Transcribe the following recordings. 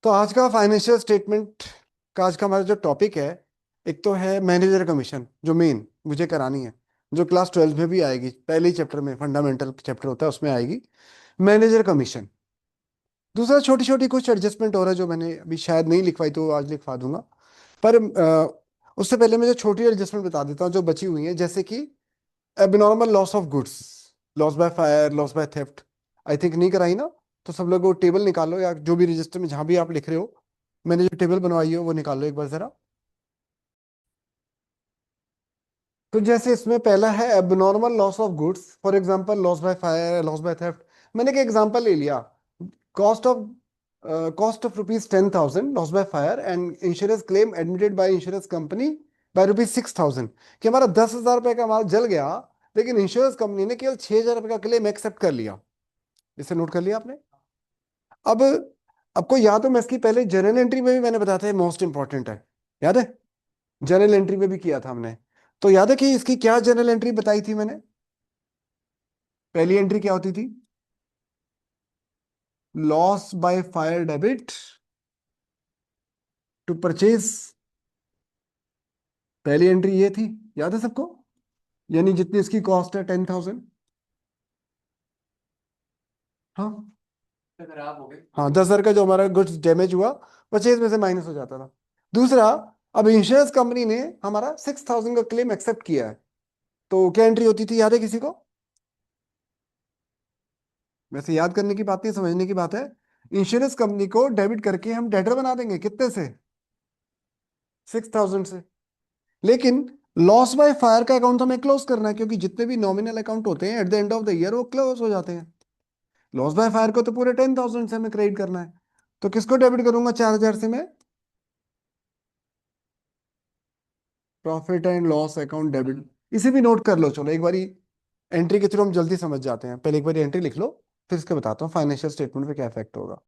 तो आज का फाइनेंशियल स्टेटमेंट का आज का हमारा जो टॉपिक है, एक तो है मैनेजर कमीशन, जो मेन मुझे करानी है, जो क्लास 12 में भी आएगी, पहले ही चैप्टर में, फंडामेंटल चैप्टर होता है उसमें आएगी मैनेजर कमीशन। दूसरा छोटी छोटी कुछ एडजस्टमेंट हो रहा है जो मैंने अभी शायद नहीं लिखवाई, तो आज लिखवा दूंगा। पर उससे पहले मैं जो छोटी एडजस्टमेंट बता देता हूँ जो बची हुई है, जैसे कि abnormal loss of goods, loss by fire, loss by theft. I think नहीं कराई ना? तो सब लोग वो टेबल निकालो, या जो भी रजिस्टर में जहां भी आप लिख रहे हो, मैंने जो टेबल बनवाई है वो निकालो एक बार जरा। तो जैसे इसमें पहला है abnormal loss of goods, for example loss by fire, loss by theft. मैंने एक एग्जांपल ले लिया, cost of ₹10,000 loss by fire and insurance claim admitted by insurance company by ₹6,000, कि हमारा 10,000 रुपए का माल जल गया, लेकिन इंश्योरेंस कंपनी ने केवल 6,000 रुपए का क्लेम एक्सेप्ट कर लिया। इसे नोट कर लिया आपने? अब आपको याद हो, मैं इसकी पहले जर्नल एंट्री में भी मैंने बताया था मोस्ट इंपॉर्टेंट है, याद है? जर्नल एंट्री में भी किया था हमने। तो याद है कि इसकी क्या जर्नल एंट्री बताई थी मैंने? पहली एंट्री क्या होती थी? Loss by fire debit to purchase. पहली एंट्री ये थी, याद है सबको? यानी जितनी इसकी कॉस्ट है 10,000। हाँ, खराब हो गई, हाँ, 10,000 का जो हमारा गुड्स डैमेज हुआ, परचेज में से माइनस हो जाता था। दूसरा, अब इंश्योरेंस कंपनी ने हमारा 6,000 का क्लेम एक्सेप्ट किया है, तो क्या एंट्री होती थी, याद है किसी को? वैसे याद करने की बात नहीं, समझने की बात है। इंश्योरेंस कंपनी को डेबिट करके हम डेटर बना देंगे, कितने से? 6,000 से। लेकिन लॉस बाय फायर का अकाउंट हमें क्लोज करना है, क्योंकि जितने भी नॉमिनल अकाउंट होते हैं at the end of the year वो क्लोज हो जाते हैं। लॉस बाय फायर को तो पूरे 10,000 से हमें क्रेडिट करना है, तो किसको डेबिट करूंगा 4,000 से मैं? Profit and loss account debit. इसे भी नोट कर लो, चलो एक बारी एंट्री के थ्रू हम जल्दी समझ जाते हैं। पहले एक बारी एंट्री लिख लो, फिर इसके बताता हूँ फाइनेंशियल स्टेटमेंट पे क्या इफेक्ट होगा।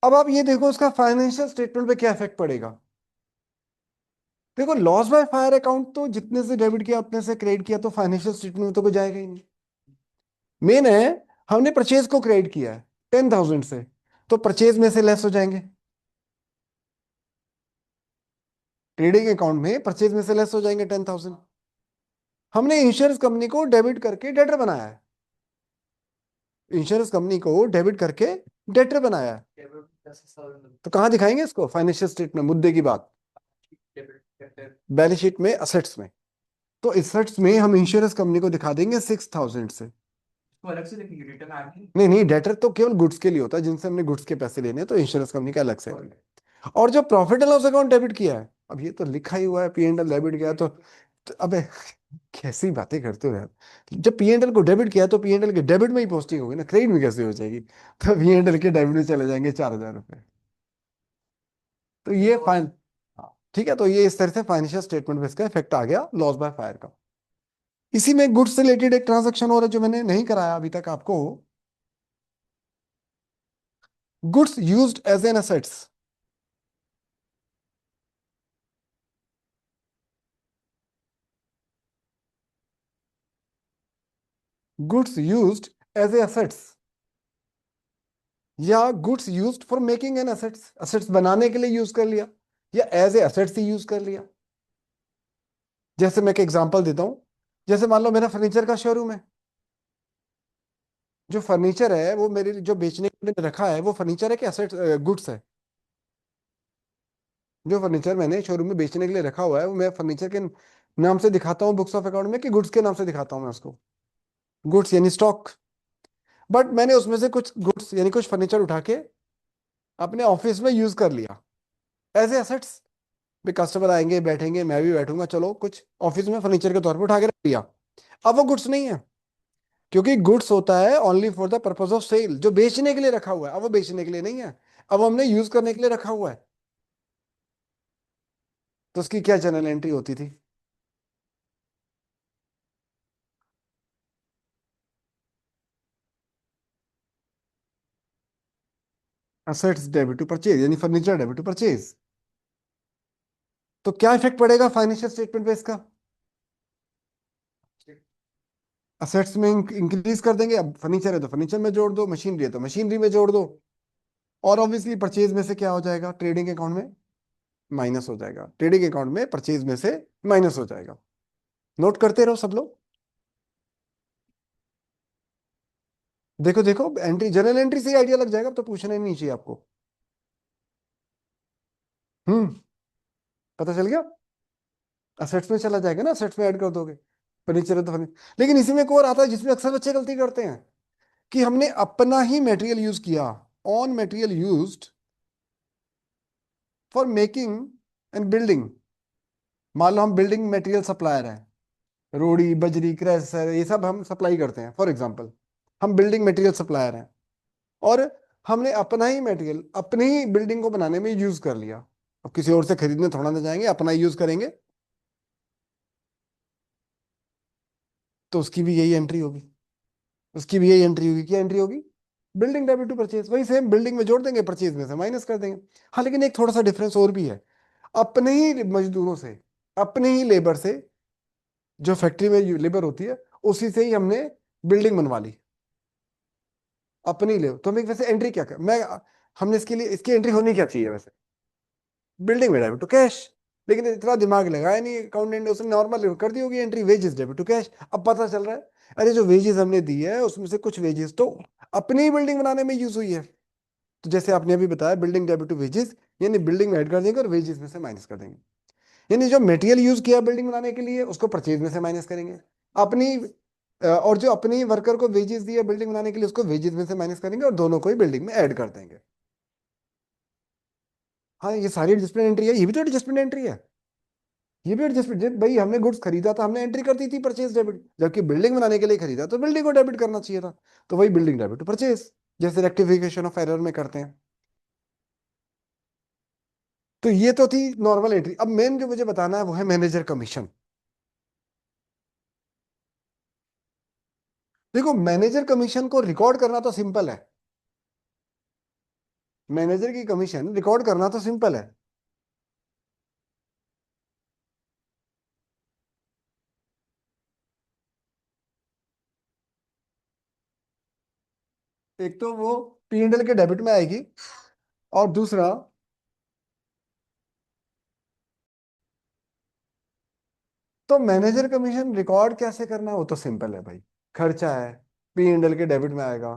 अब आप ये देखो इसका फाइनेंशियल स्टेटमेंट पे क्या इफेक्ट पड़ेगा। देखो, लॉस बाय फायर अकाउंट तो जितने से डेबिट किया उतने से क्रेडिट किया, तो फाइनेंशियल स्टेटमेंट में तो कोई जाएगा ही नहीं। मेन है, हमने परचेज को क्रेडिट किया है 10,000 से, तो परचेज में से लेस हो जाएंगे। ट्रेडिंग अकाउंट में परचेज में से लेस हो जाएंगे 10,000। हमने इंश्योरेंस कंपनी को डेबिट करके डेटर बनाया है, इंश्योरेंस कंपनी को डेबिट करके डेटर बनाया है। तो कहाँ दिखाएंगे इसको फाइनेंशियल स्टेटमेंट, मुद्दे की बात? बैलेंस शीट में, असेट्स में। तो एसेट्स में हम इंश्योरेंस कंपनी को दिखा देंगे 6,000 से। तो अलग से लिखेंगे रिटर्न आगे? नहीं नहीं, डेटर तो केवल गुड्स के लिए होता है, जिनसे हमने गुड्स के पैसे लेने हैं, तो इंश्योरेंस कंपनी का अलग से है। और जो profit and loss account debit किया है, अब ये तो लिखा ही हुआ है, पी एंड एल डेबिट किया, तो अबे कैसी बातें करते हो यार। जब पी एंड एल को डेबिट किया तो पी एंड एल के डेबिट में ही पोस्टिंग होगी ना, क्रेडिट में कैसे हो जाएगी? तो पी एंड एल के डेबिट में चले जाएंगे 4,000 रुपए। तो ये फाइन, हाँ ठीक है, तो ये इस तरह से फाइनेंशियल स्टेटमेंट में इसका इफेक्ट आ गया लॉस बाय फायर का। इसी में गुड्स से रिलेटेड एक ट्रांजैक्शन हो रहा है जो मैंने नहीं कराया अभी तक आपको। Goods used as an assets. Goods used as a assets, या goods used for making an assets, assets बनाने के लिए यूज कर लिया, या एज ए असेट्स ही यूज कर लिया। जैसे मैं एक एग्जांपल देता हूं, जैसे मान लो मेरा फर्नीचर का शोरूम है। जो फर्नीचर है वो मेरे लिए जो बेचने के लिए रखा है, वो फर्नीचर है कि असेट्स, गुड्स है? जो फर्नीचर मैंने शोरूम में बेचने के लिए रखा हुआ है, वो मैं फर्नीचर के नाम से दिखाता हूँ बुक्स ऑफ अकाउंट में, कि गुड्स के नाम से दिखाता हूँ मैं उसको? गुड्स यानी स्टॉक। बट मैंने उसमें से कुछ गुड्स यानी कुछ फर्नीचर उठा के अपने ऑफिस में यूज कर लिया एज ए असेट्स। भी कस्टमर आएंगे, बैठेंगे, मैं भी बैठूंगा, चलो कुछ ऑफिस में फर्नीचर के तौर पर उठा के रख लिया। अब वो गुड्स नहीं है, क्योंकि गुड्स होता है only for the purpose of sale, जो बेचने के लिए रखा हुआ है। अब वो बेचने के लिए नहीं है, अब हमने यूज करने के लिए रखा हुआ है। तो उसकी क्या जनरल एंट्री होती थी? असेट्स डेबिट टू परचेज, यानी फर्नीचर डेबिट टू परचेज। तो क्या इफेक्ट पड़ेगा फाइनेंशियल स्टेटमेंट पे इसका? असेट्स में इंक्रीज कर देंगे, अब फर्नीचर है तो फर्नीचर में जोड़ दो, मशीनरी है तो मशीनरी में जोड़ दो। और ऑब्वियसली परचेज में से क्या हो जाएगा, ट्रेडिंग अकाउंट में माइनस हो जाएगा, ट्रेडिंग अकाउंट में परचेज में से माइनस हो जाएगा। नोट करते रहो सब लोग। देखो देखो एंट्री, जनरल एंट्री से आइडिया लग जाएगा, अब तो पूछना ही नहीं चाहिए आपको। हम्म, पता चल गया। असेट्स में चला जाएगा ना, असेट्स में ऐड कर दोगे। फर्नीचर है तो फर्नीचर। लेकिन इसी में एक और आता है जिसमें अक्सर बच्चे गलती करते हैं, कि हमने अपना ही मटेरियल यूज किया, on material used for making and building. मान लो हम बिल्डिंग मटेरियल सप्लायर हैं, रोड़ी बजरी क्रैशर ये सब हम सप्लाई करते हैं, फॉर एग्जांपल हम बिल्डिंग मटेरियल सप्लायर हैं, और हमने अपना ही मटेरियल अपनी ही बिल्डिंग को बनाने में यूज कर लिया। अब किसी और से खरीदने थोड़ा ना जाएंगे, अपना ही यूज करेंगे, तो उसकी भी यही एंट्री होगी, उसकी भी यही एंट्री होगी। क्या एंट्री होगी, बिल्डिंग डेबिट टू परचेज, वही सेम बिल्डिंग में जोड़ देंगे, परचेज में से माइनस कर देंगे। हाँ लेकिन एक थोड़ा सा डिफरेंस और भी है, अपने ही मजदूरों से, अपने ही लेबर से, जो फैक्ट्री में लेबर होती है उसी से ही हमने बिल्डिंग बनवा ली, अपनी ले। तो हमें वैसे एंट्री क्या कर मैं हमने इसके लिए, इसकी एंट्री होनी क्या चाहिए वैसे, बिल्डिंग में डेबिट टू कैश। लेकिन इतना दिमाग लगाया नहीं अकाउंटेंट ने, उसने नॉर्मल कर दी होगी entry, wages debit to cash. अब पता चल रहा है अरे जो वेजेस हमने दी है उसमें से कुछ वेजेस तो अपनी ही बिल्डिंग बनाने में यूज हुई है। तो जैसे आपने अभी बताया बिल्डिंग डेबिट टू वेजेस, यानी बिल्डिंग में ऐड कर देंगे और वेजेस में से माइनस कर देंगे। यानी जो मटेरियल यूज किया बिल्डिंग बनाने के लिए उसको परचेज में से माइनस करेंगे, अपनी और जो अपनी वर्कर को वेजेस दिए बिल्डिंग बनाने के लिए उसको वेजेस में से माइनस करेंगे और दोनों को ही बिल्डिंग में ऐड कर देंगे। हाँ ये सारी एडजस्टमेंट एंट्री है, ये भी तो एडजस्टमेंट एंट्री है। ये भी एडजस्टमेंट, भाई हमने गुड्स खरीदा था, हमने एंट्री कर दी थी परचेज डेबिट, जबकि बिल्डिंग बनाने के लिए खरीदा तो बिल्डिंग को डेबिट करना चाहिए था। तो वही बिल्डिंग डेबिट टू परचेज, जैसे रेक्टिफिकेशन ऑफ एरर में करते हैं। तो ये तो थी नॉर्मल एंट्री। अब मेन जो मुझे बताना है वो है मैनेजर कमीशन। देखो मैनेजर कमीशन को रिकॉर्ड करना तो सिंपल है, मैनेजर की कमीशन रिकॉर्ड करना तो सिंपल है। एक तो वो P&L के डेबिट में आएगी, और दूसरा तो मैनेजर कमीशन रिकॉर्ड कैसे करना है वो तो सिंपल है भाई। खर्चा है, P&L के डेबिट में आएगा,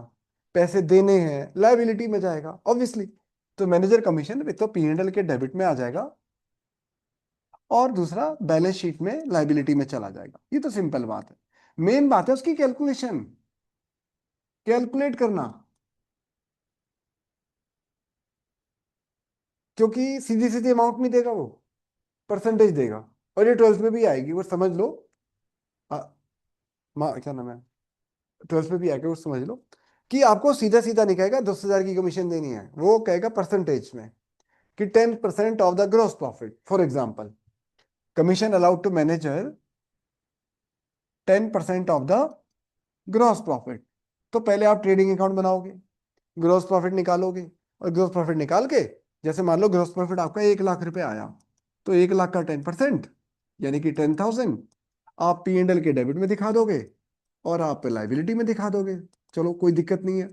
पैसे देने हैं लाइबिलिटी में जाएगा ऑब्वियसली। तो मैनेजर कमीशन एक तो P&L के डेबिट में आ जाएगा, और दूसरा बैलेंस शीट में लाइबिलिटी में चला जाएगा। ये तो सिंपल बात है। मेन बात है उसकी कैलकुलेशन, कैलकुलेट करना, क्योंकि सीधी सीधी अमाउंट नहीं देगा वो, परसेंटेज देगा। और ये 12th में भी आएगी वो समझ लो। आ, क्या नाम है, 12th में भी आएगा वो समझ लो, कि आपको सीधा सीधा नहीं कहेगा 10,000 की कमीशन देनी है, वो कहेगा परसेंटेज में, कि 10% of the gross profit, for example commission allowed to manager 10% of the gross profit. तो पहले आप ट्रेडिंग अकाउंट बनाओगे, ग्रॉस प्रॉफिट निकालोगे, और ग्रॉस प्रॉफिट निकाल के, जैसे मान लो ग्रॉस प्रॉफिट आपका 1 लाख रुपए आया, तो 1 लाख का 10% यानी कि 10,000 आप P&L के डेबिट में दिखा दोगे, और आप लाइबिलिटी में दिखा दोगे। चलो कोई दिक्कत नहीं है।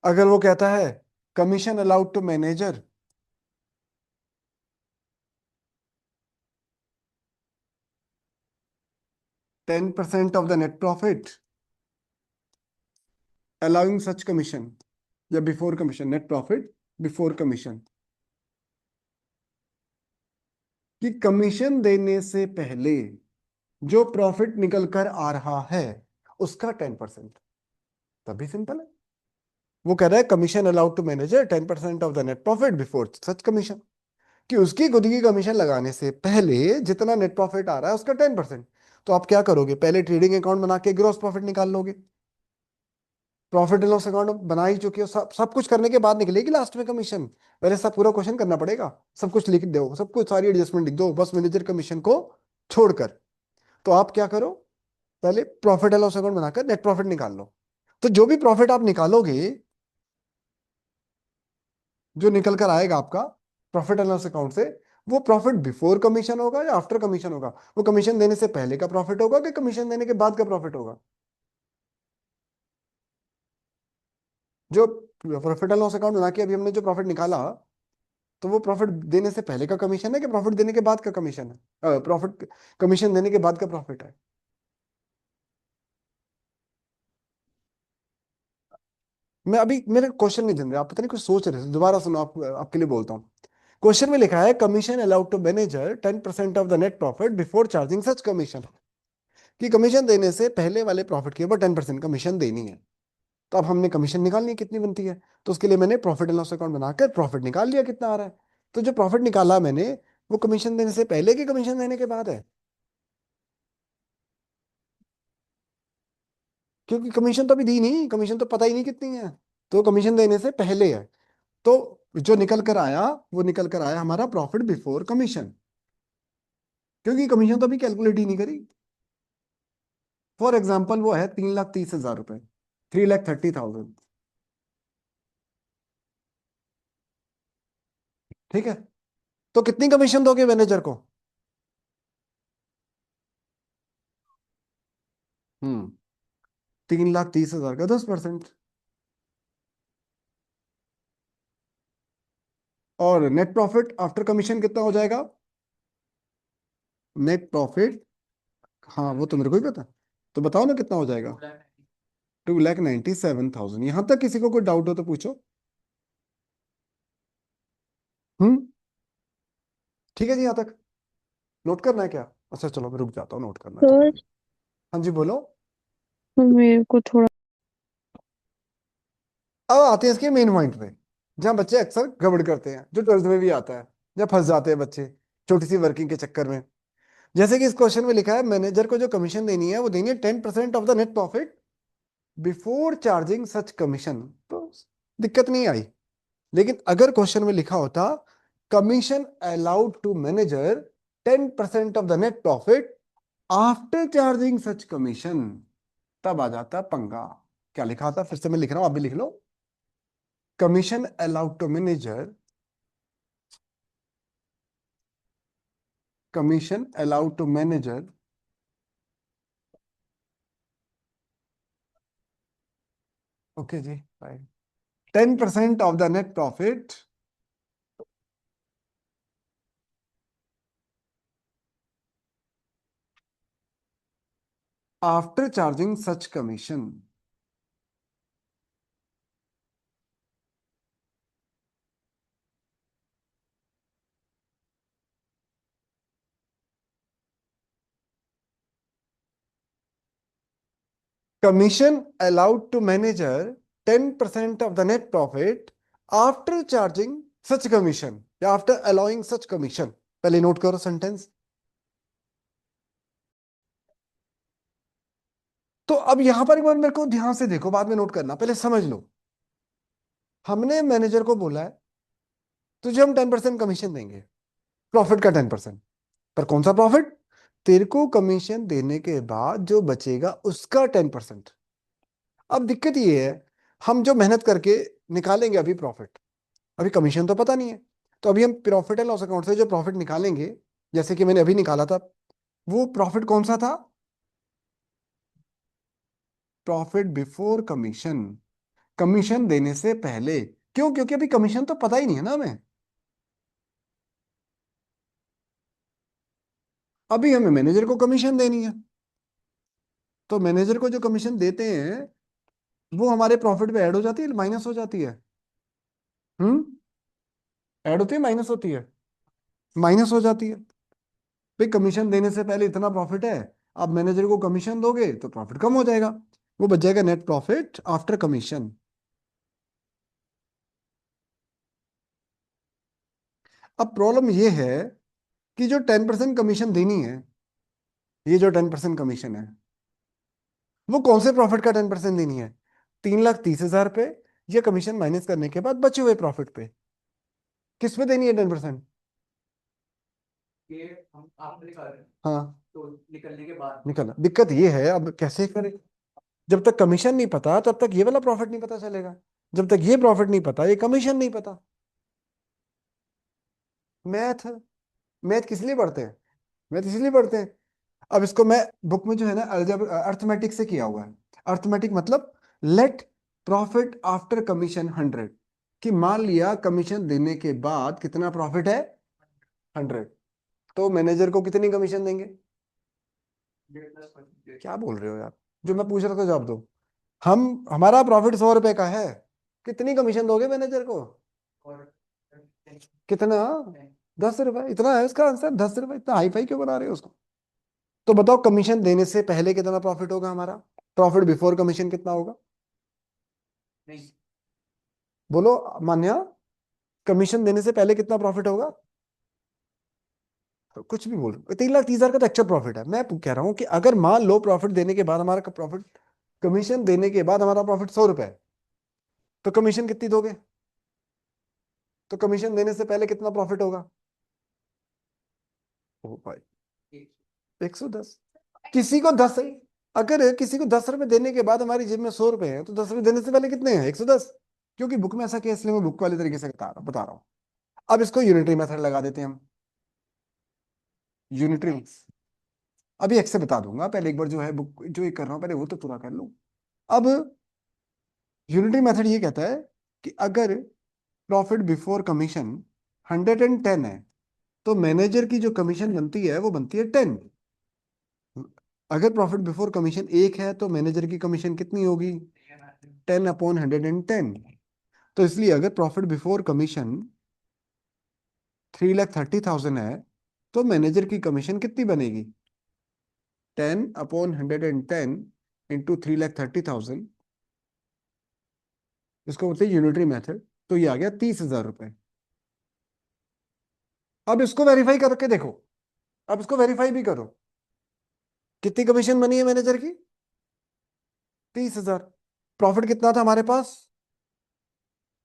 अगर वो कहता है commission allowed to manager 10% of the net profit allowing such commission, या before commission, net profit before commission, कि कमीशन देने से पहले जो प्रॉफिट निकल कर आ रहा है उसका 10%, तभी सिंपल है। वो कह रहा है commission allowed to manager 10% of the net profit before such commission, कि उसकी खुद की कमीशन लगाने से पहले जितना नेट प्रॉफिट आ रहा है उसका 10%। तो आप क्या करोगे, पहले ट्रेडिंग अकाउंट बना के ग्रॉस प्रॉफिट निकाल लोगे, प्रॉफिट एंड लॉस अकाउंट बना ही चुके हो, सब सब कुछ करने के बाद निकलेगी लास्ट में कमीशन। पहले सब पूरा क्वेश्चन करना पड़ेगा, सब कुछ लिख दो, सब कुछ सारी एडजस्टमेंट लिख दो बस मैनेजर कमीशन को छोड़कर। तो आप क्या करो, पहले प्रॉफिट एंड लॉस अकाउंट बनाकर नेट प्रॉफिट निकाल लो। तो जो भी प्रॉफिट आप निकालोगे, जो निकल कर आएगा आपका प्रॉफिट एंड लॉस अकाउंट से, वो प्रॉफिट बिफोर कमीशन होगा या आफ्टर कमीशन होगा, वो कमीशन देने से पहले का प्रॉफिट होगा कि कमीशन देने के बाद का प्रॉफिट होगा। जो प्रॉफिट एंड लॉस अकाउंट बना के अभी हमने जो प्रॉफिट निकाला, तो वो प्रॉफिट देने से पहले का कमीशन है कि प्रॉफिट देने के बाद का कमीशन है? प्रॉफिट कमीशन देने के बाद का प्रॉफिट है। मैं अभी मेरे क्वेश्चन नहीं सुन रहे आप, पता नहीं कुछ सोच रहे थे, दोबारा सुनो, आपके लिए बोलता हूँ। क्वेश्चन में लिखा है commission allowed to manager 10% of the net profit before charging such commission, कि कमीशन देने से पहले वाले प्रॉफिट के ऊपर 10% कमीशन देनी है। तो अब हमने कमीशन निकालनी है कितनी बनती है, तो उसके लिए मैंने प्रॉफिट एंड लॉस अकाउंट बनाकर प्रॉफिट निकाल लिया कितना आ रहा है। तो जो प्रॉफिट निकाला मैंने, वो कमीशन देने से पहले कि कमीशन देने के बाद है? क्योंकि कमीशन तो अभी दी नहीं, कमीशन तो पता ही नहीं कितनी है, तो कमीशन देने से पहले है। तो जो निकल कर आया, वो निकल कर आया हमारा प्रॉफिट बिफोर कमीशन, क्योंकि कमीशन तो अभी कैलकुलेट ही नहीं करी। फॉर एग्जाम्पल वो है 3,30,000 रुपए, 3,30,000। ठीक है, तो कितनी कमीशन दोगे मैनेजर को? 3,30,000 का 10%। और नेट प्रॉफिट आफ्टर कमीशन कितना हो जाएगा? नेट प्रॉफिट, हाँ वो तो मेरे को ही पता, तो बताओ ना कितना हो जाएगा? 2,97,000। यहां तक किसी को कोई डाउट हो तो पूछो। हम्म, ठीक है जी, यहाँ तक नोट करना है क्या? अच्छा चलो मैं रुक जाता हूँ, नोट करना है तो कर सर लो। हाँ जी बोलो। मेरे को थोड़ा अब आते हैं इसके मेन पॉइंट पे, जहाँ बच्चे अक्सर गड़बड़ करते हैं, जो ट्वेल्थ में भी आता है, जब फंस जाते हैं बच्चे छोटी सी वर्किंग के चक्कर में। जैसे कि इस क्वेश्चन में लिखा है मैनेजर को जो कमीशन देनी है वो देनी है 10% of the net profit before charging such commission, तो दिक्कत नहीं आई। लेकिन अगर क्वेश्चन में लिखा होता commission allowed to manager 10% of the net profit after charging such commission, तब आ जाता पंगा। क्या लिखा था, फिर से मैं लिख रहा हूं, आप भी लिख लो। Commission allowed to manager, commission allowed to manager, okay जी, right, 10% of the net profit after charging such commission. Commission allowed to manager 10% of the net profit after charging such commission, या आफ्टर अलाउइंग सच कमीशन। पहले note करो sentence. तो अब यहां पर एक बार मेरे को ध्यान से देखो, बाद में नोट करना, पहले समझ लो। हमने मैनेजर को बोला है तुझे हम 10% कमीशन देंगे, प्रॉफिट का 10%। पर कौन सा प्रॉफिट? तेरे को कमीशन देने के बाद जो बचेगा उसका 10%। अब दिक्कत ये है, हम जो मेहनत करके निकालेंगे अभी प्रॉफिट, अभी कमीशन तो पता नहीं है, तो अभी हम प्रॉफिट एंड लॉस अकाउंट से जो प्रॉफिट निकालेंगे, जैसे कि मैंने अभी निकाला था, वो प्रॉफिट कौन सा था? प्रॉफिट बिफोर कमीशन, कमीशन देने से पहले। क्यों? क्योंकि अभी कमीशन तो पता ही नहीं है ना हमें, अभी हमें मैनेजर को कमीशन देनी है। तो मैनेजर को जो कमीशन देते हैं वो हमारे प्रॉफिट पे ऐड हो जाती है, माइनस हो जाती है? हम्म, ऐड होती है माइनस होती है? माइनस हो जाती है। भाई कमीशन देने से पहले इतना प्रॉफिट है, आप मैनेजर को कमीशन दोगे तो प्रॉफिट कम हो जाएगा, वो बच जाएगा नेट प्रॉफिट आफ्टर कमीशन। अब प्रॉब्लम ये है कि जो 10% कमीशन देनी है, ये जो 10% कमीशन है, वो कौन से प्रॉफिट का 10% देनी है? 3,30,000 पे, ये कमीशन माइनस करने के बाद बचे हुए प्रॉफिट पे, किस पे देनी है 10%? ये हम आप निकाल रहे हैं, हाँ तो निकलने के बाद निकलना। दिक्कत ये है, अब कैसे करें? जब तक कमीशन नहीं पता तब तक ये वाला प्रॉफिट नहीं पता चलेगा, जब तक ये प्रॉफिट नहीं पता ये कमीशन नहीं पता। मैथ, मैथ किस लिए पढ़ते हैं? मैथ इसलिए पढ़ते हैं। अब इसको मैं बुक में जो है ना, अर्थमेटिक से किया हुआ है। अर्थमेटिक मतलब लेट प्रॉफिट आफ्टर कमीशन 100, कि मान लिया कमीशन देने के बाद कितना प्रॉफिट है 100, तो मैनेजर को कितनी कमीशन देंगे? क्या बोल रहे हो यार, जो मैं पूछ रहा था जवाब दो। हमारा प्रॉफिट 100 रुपए का है, कितनी कमीशन दोगे मैनेजर को? कितना? 10 रुपए, इतना है इसका आंसर। 10 रुपए, इतना हाई फाई क्यों बना रहे हो उसको? तो बताओ कमीशन देने से पहले कितना प्रॉफिट होगा हमारा? प्रॉफिट बिफोर कमीशन कितना होगा? बोलो मान्या, कमीशन देने से पहले कितना प्रॉफिट होगा? तो कुछ भी बोल रहे हो। 3,30,000 का तो एक्चुअल प्रॉफिट है। मैं कह रहा हूं कि अगर मान लो प्रॉफिट देने के बाद हमारा प्रॉफिट, कमीशन देने के बाद हमारा प्रॉफिट 100 रुपए है, तो कमीशन कितनी दोगे? तो कमीशन देने से पहले कितना प्रॉफिट होगा? ओ भाई, 110। किसी को 10, अगर किसी को 10 रुपए देने के बाद हमारी जेब में 100 रुपए है, तो 10 रुपए देने से पहले कितने हैं? 110। क्योंकि बुक में ऐसा केस, इसलिए मैं बुक वाले तरीके से बता रहा हूँ। अब इसको यूनिटरी मेथड लगा देते हैं हम। यूनिटरी, अभी एक्स से बता दूंगा, पहले एक बार जो है बुक जो ये कर रहा हूँ पहले वो तो पूरा कर लूँ। अब यूनिटरी मेथड ये कहता है कि अगर प्रॉफिट बिफोर कमीशन 110 है, तो मैनेजर की जो कमीशन बनती है वो बनती है 10। अगर प्रॉफिट बिफोर कमीशन 1 है, तो मैनेजर की कमीशन कितनी होगी? 10/110। तो इसलिए अगर प्रॉफिट बिफोर कमीशन 3,30,000 है, तो मैनेजर की कमीशन कितनी बनेगी? 10/110 इंटू 3,30,000, इसको बोलते हैं यूनिटरी मेथड। तो ये आ गया 30,000 रुपए। अब इसको वेरीफाई करके देखो, अब इसको वेरीफाई भी करो, कितनी कमीशन बनी है मैनेजर की? 30,000। प्रॉफिट कितना था हमारे पास?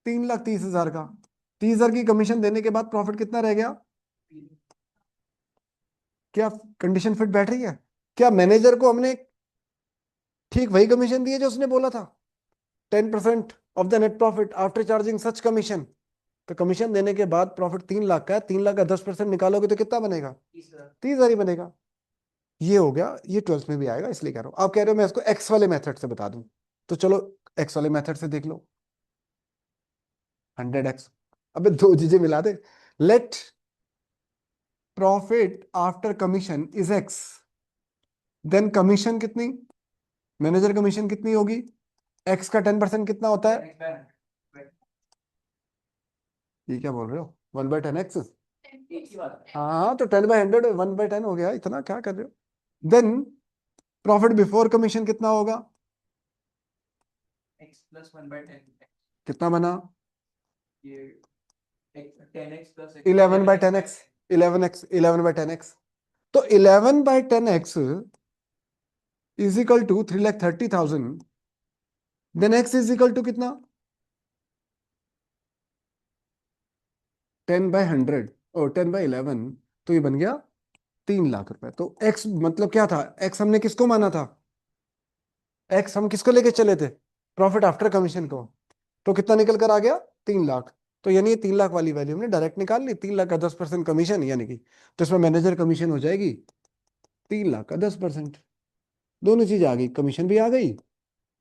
3,30,000 का। 30,000 की कमीशन देने के बाद प्रॉफिट कितना रह गया? क्या कंडीशन फिट बैठ रही है? क्या मैनेजर को हमने ठीक वही कमीशन दी है जो उसने बोला था? 10% of the net profit after charging such commission. तो कमीशन देने के बाद प्रॉफिट 3 लाख का है, 3 लाख का 10% निकालोगे तो कितना बनेगा? 30,000 ही बनेगा। ये हो गया, ये 12th में भी आएगा, इसलिए कह रहा हूं। आप कह रहे हो मैं इसको एक्स वाले मेथड से बता दूं, तो चलो एक्स वाले मेथड से देख लो। 100x, अबे दो चीजें मिला दे। Let profit after commission is X, then commission कितनी, मैनेजर कमीशन कितनी होगी? एक्स का 10% कितना होता है? ये क्या बोल रहे हो? 1/10x। हाँ हाँ, तो 10/100 1/10 हो गया, इतना क्या कर रहे हो? देन प्रॉफिट बिफोर कमीशन कितना होगा? कितना बना? 11/10x। 11/10x। तो 11/10x is equal to 3,30,000। Then x is equal to कितना? 10/100 और 10/11, तो ये बन गया 3 लाख रुपए। तो x मतलब क्या था? x हमने किसको माना था? x हम किसको लेके चले थे? प्रॉफिट आफ्टर कमीशन को। तो कितना निकल कर आ गया? 3 लाख। तो यानी ये 3 लाख वाली वैल्यू हमने डायरेक्ट निकाल ली। 3 लाख का 10% कमीशन, यानी कि तो इसमें मैनेजर कमीशन हो जाएगी 3 लाख का 10%। दोनों चीज आ गई, कमीशन भी आ गई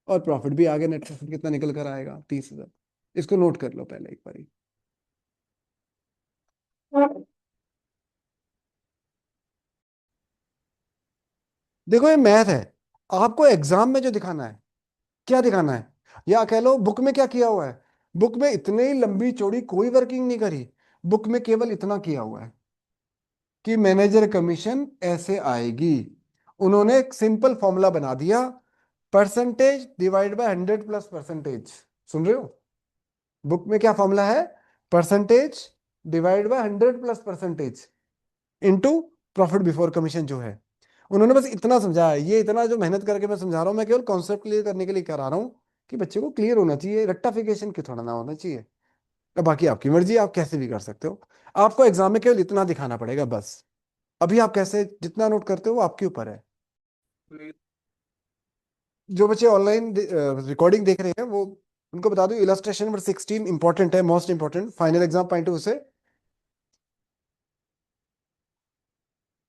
और प्रॉफिट भी आ गया। नेट प्रॉफिट कितना निकल कर आएगा? 30,000। इसको नोट कर लो पहले एक बारी। देखो ये मैथ है, आपको एग्जाम में जो दिखाना है, क्या दिखाना है? या कह लो बुक में क्या किया हुआ है? बुक में इतनी लंबी चौड़ी कोई वर्किंग नहीं करी। बुक में केवल इतना किया हुआ है कि मैनेजर कमीशन ऐसे आएगी। उन्होंने एक सिंपल फॉर्मूला बना दिया, percentage divide by 100 plus percentage. सुन रहे हो? बुक में क्या फॉर्मूला है? Percentage divide by 100 plus percentage into profit before commission जो है। उन्होंने बस इतना समझाया है। ये इतना जो मेहनत करके मैं समझा रहा हूं, मैं केवल कॉन्सेप्ट क्लियर करने के लिए करा रहा हूं कि बच्चे को क्लियर होना चाहिए, रट्टाफिकेशन की थोड़ा ना होना चाहिए। अब बाकी आपकी मर्जी, आप कैसे भी कर सकते हो। आपको एग्जाम में केवल इतना दिखाना पड़ेगा बस। अभी आप कैसे जितना नोट करते हो वो आपके ऊपर है। जो बच्चे ऑनलाइन रिकॉर्डिंग देख रहे हैं वो, उनको बता दूं इलस्ट्रेशन नंबर 16 इंपॉर्टेंट है, most important final exam point of view से।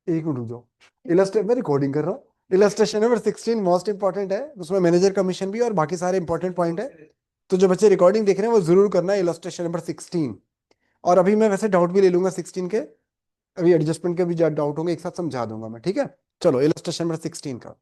एक मिनट रुक जाओ, इलस्ट्रेट मैं रिकॉर्डिंग कर रहा हूँ। इलस्ट्रेशन नंबर 16 मोस्ट इंपॉर्टेंट है, उसमें मैनेजर कमीशन भी और बाकी सारे इंपॉर्टेंट पॉइंट है। तो जो बच्चे रिकॉर्डिंग देख रहे हैं वो जरूर करना है इलस्ट्रेशन नंबर 16। और अभी मैं वैसे डाउट भी ले लूंगा 16 के, अभी एडजस्टमेंट के भी डाउट होंगे एक साथ समझा दूंगा मैं, ठीक है। चलो इलस्ट्रेशन नंबर 16 का